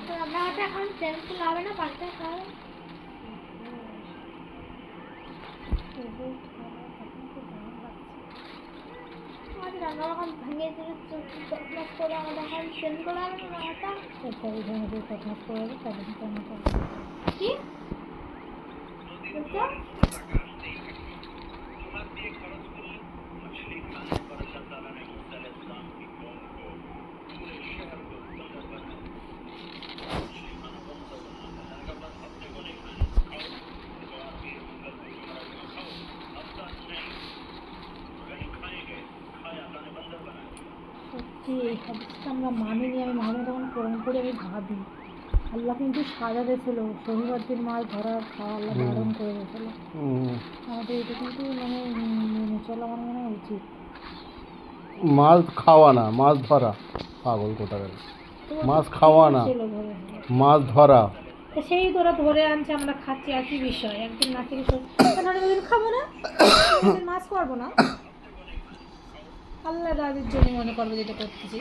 রান্নাঘরটা এখন চেঞ্জ করলে হবে না, পাঁচটা খাওয়া রান্নাঘর এখন ভেঙে তখনস করে আমাদের এখন চেঞ্জ করা হবে না রান্নাঘরটা। তখনস করে হবে কি বলছো? সত্যি এই হাদিসটা আমরা মানিনি। আমি মাঝে তখন কোরআন করে আমি ভাবি আল্লাহ কিন্তু সাজা দিয়েছিল শনিবার দিন মাছ ধরার খাওয়া আল্লাহ বারণ করে দিয়েছিল। আমাদের এটা কিন্তু মানে মেনে চলা আমার মনে হয় উচিত। মাছ খাওয়া না, মাছ ধরা। পাগল কোথাকার, মাছ খাওয়া না, মাছ ধরা। সেই তোরা ধরে আনছে, আমরা খাচ্ছি, একই বিষয়। একদিন না খেলে দুদিন খাবো না, মাছ করবো না, আল্লাহ রাজের জন্য মনে করবো যেটা করতেছি।